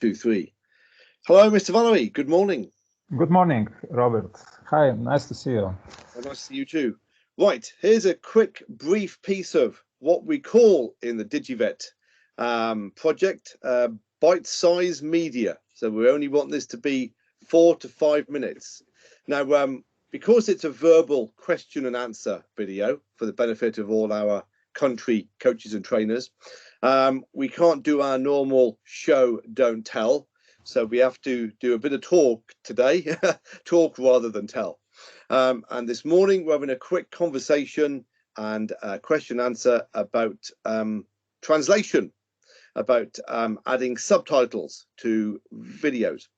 2, 3. Hello, Mr. Valerij. Good morning. Good morning, Robert. Hi, nice to see you. Well, nice to see you too. Right, here's a quick, brief piece of what we call in the DigiVet project bite-sized media. So we only want this to be 4 to 5 minutes. Now, because it's a verbal question and answer video for the benefit of all our country coaches and trainers, we can't do our normal show, don't tell. So we have to do a bit of talk today, talk rather than tell. And this morning, we're having a quick conversation and question answer about translation, about adding subtitles to videos.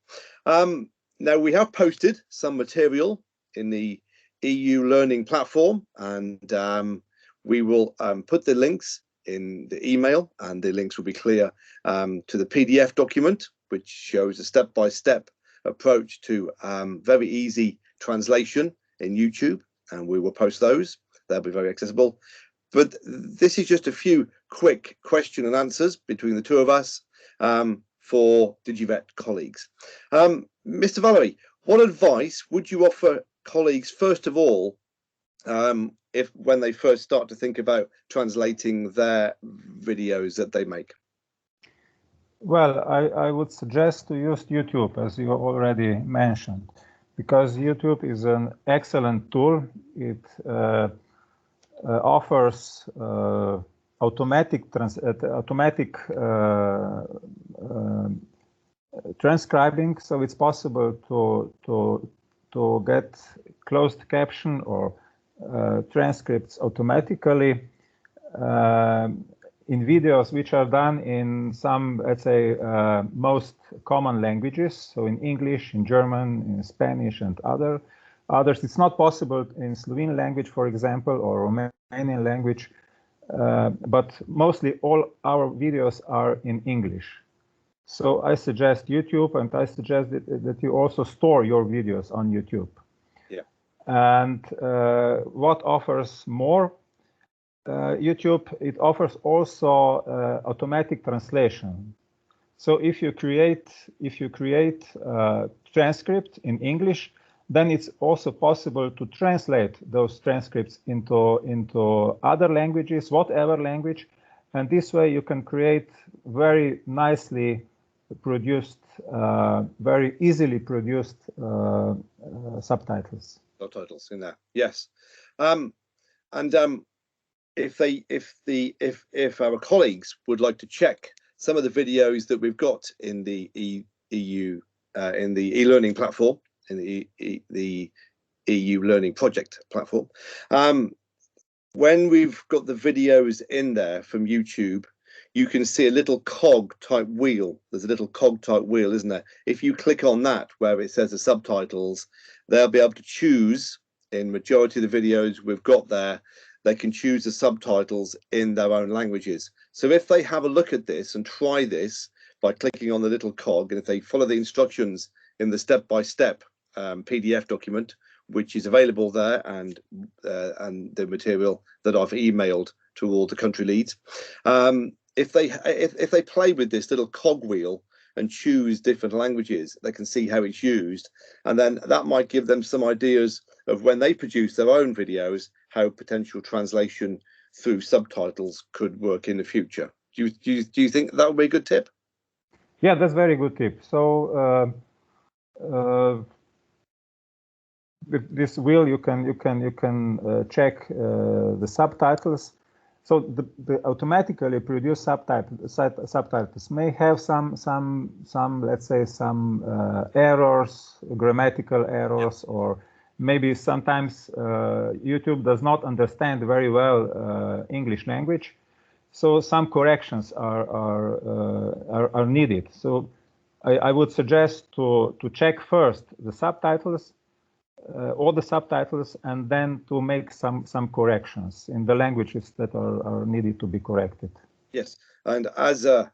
Now, we have posted some material in the EU Learning platform, and we will put the links in the email, and the links will be clear to the PDF document, which shows a step-by-step approach to very easy translation in YouTube, and we will post those. They'll be very accessible. But this is just a few quick question and answers between the two of us for DigiVet colleagues. Mr. Valerij, what advice would you offer colleagues, first of all, if when they first start to think about translating their videos that they make? Well, I would suggest to use YouTube, as you already mentioned, because YouTube is an excellent tool. It offers automatic transcribing, so it's possible to get closed caption or transcripts automatically in videos which are done in some, let's say, most common languages, so in English, in German, in Spanish, and others. It's not possible in Slovene language, for example, or Romanian language, but mostly all our videos are in English. So I suggest YouTube, and I suggest that you also store your videos on YouTube. Yeah. And what offers more? YouTube, it offers also automatic translation. So if you create transcript in English, then it's also possible to translate those transcripts into other languages, whatever language, and this way you can create very nicely produced, very easily produced subtitles. Subtitles in there, yes. If our colleagues would like to check some of the videos that we've got in the EU in the e-learning platform, in the EU Learning Project platform, when we've got the videos in there from YouTube, you can see a little cog type wheel. There's a little cog type wheel, isn't there? If you click on that where it says the subtitles, they'll be able to choose, in majority of the videos we've got there, they can choose the subtitles in their own languages. So if they have a look at this and try this by clicking on the little cog, and if they follow the instructions in the step-by-step PDF document, which is available there, and the material that I've emailed to all the country leads, if they play with this little cog wheel and choose different languages, they can see how it's used, and then that might give them some ideas of when they produce their own videos, how potential translation through subtitles could work in the future. Do you think that would be a good tip? Yeah, that's a very good tip. So with this wheel, you can check the subtitles. So the automatically produced subtitles may have some let's say some errors, grammatical errors, or maybe sometimes YouTube does not understand very well English language, so some corrections are needed. So I would suggest to check first the subtitles, all the subtitles, and then to make some corrections in the languages that are needed to be corrected. Yes, and as a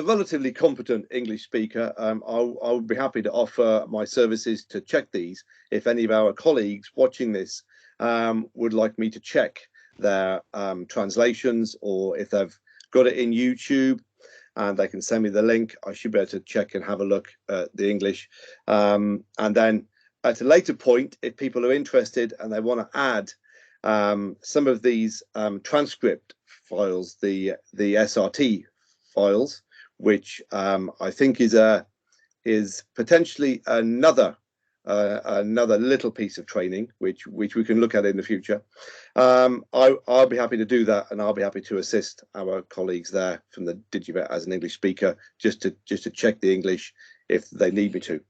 relatively competent English speaker, I would be happy to offer my services to check these. If any of our colleagues watching this would like me to check their translations, or if they've got it in YouTube, and they can send me the link. I should be able to check and have a look at the English. And then at a later point, if people are interested and they want to add some of these transcript files, the SRT files, which I think is potentially another little piece of training which we can look at in the future. I'll be happy to do that, and I'll be happy to assist our colleagues there from the DigiVet as an English speaker, just to check the English if they need me to.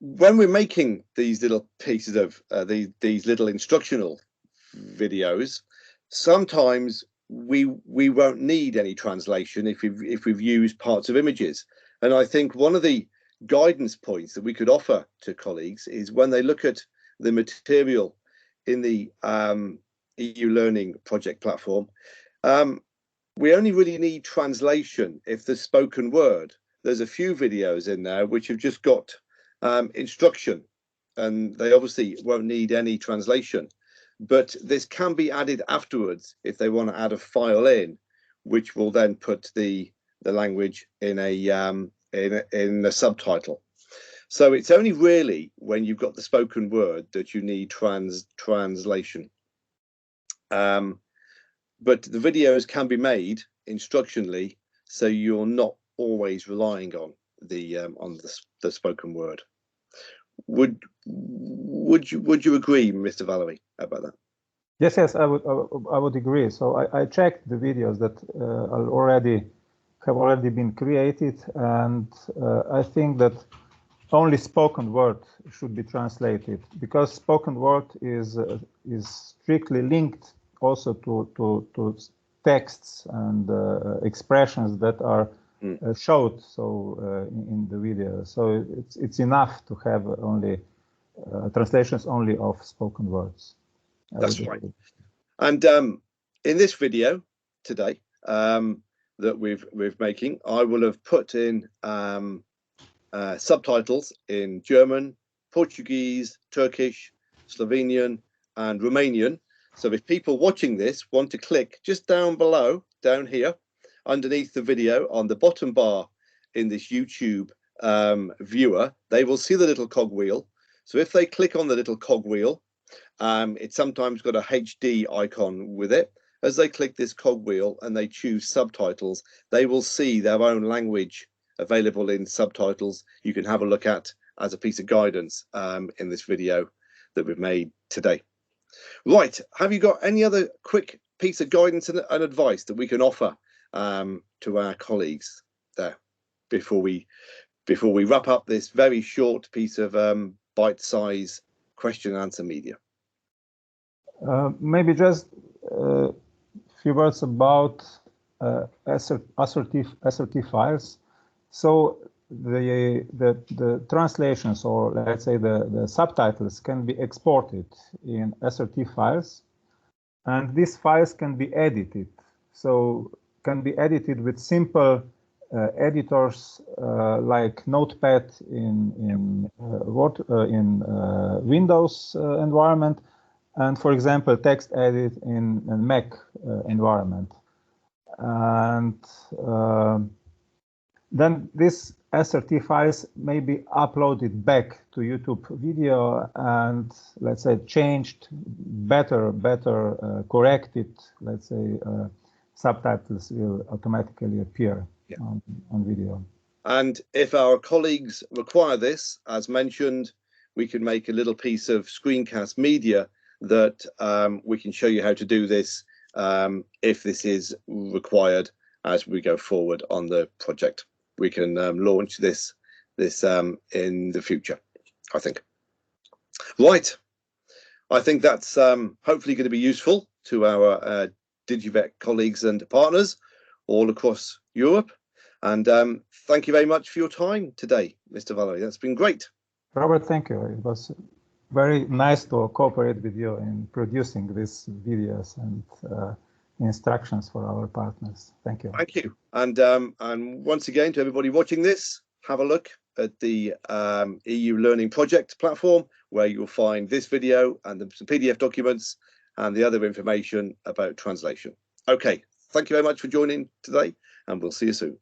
When we're making these little pieces of these little instructional videos, sometimes we won't need any translation if we've used parts of images. And I think one of the guidance points that we could offer to colleagues is when they look at the material in the EU Learning project platform, we only really need translation if there's spoken word. There's a few videos in there which have just got instruction, and they obviously won't need any translation. But this can be added afterwards if they want to add a file in, which will then put the language in a subtitle. So it's only really when you've got the spoken word that you need translation. But the videos can be made instructionally, so you're not always relying on the spoken word. Would you agree, Mr. Valerij, about that? Yes, I would agree. So I checked the videos that have already been created, and I think that only spoken word should be translated, because spoken word is strictly linked also to texts and expressions that are showed in the video. So it's enough to have only translations only of spoken words. That's right. And in this video today that we're making, I will have put in subtitles in German, Portuguese, Turkish, Slovenian, and Romanian. So if people watching this want to click just down below, down here, underneath the video on the bottom bar in this YouTube viewer, they will see the little cogwheel. So if they click on the little cogwheel, it's sometimes got a HD icon with it. As they click this cogwheel and they choose subtitles, they will see their own language available in subtitles you can have a look at as a piece of guidance in this video that we've made today. Right, have you got any other quick piece of guidance and advice that we can offer to our colleagues there before we wrap up this very short piece of bite-size question and answer media? Maybe just a few words about assertive files. So the translations, or let's say the subtitles, can be exported in assertive files, and these files can be edited. So can be edited with simple editors like Notepad in Windows environment, and for example text edit in a Mac environment. And then these SRT files may be uploaded back to YouTube video and, let's say, changed, better corrected, let's say, subtitles will automatically appear on video. And if our colleagues require this, as mentioned, we can make a little piece of screencast media that we can show you how to do this if this is required as we go forward on the project. We can launch this in the future, I think. Right. I think that's hopefully going to be useful to our DigiVet colleagues and partners all across Europe. And thank you very much for your time today, Mr. Valerij. That's been great. Robert, thank you. It was very nice to cooperate with you in producing these videos and instructions for our partners. Thank you. Thank you. And once again, to everybody watching this, have a look at the EU Learning Project platform, where you'll find this video and some PDF documents and the other information about translation. Okay, thank you very much for joining today, and we'll see you soon.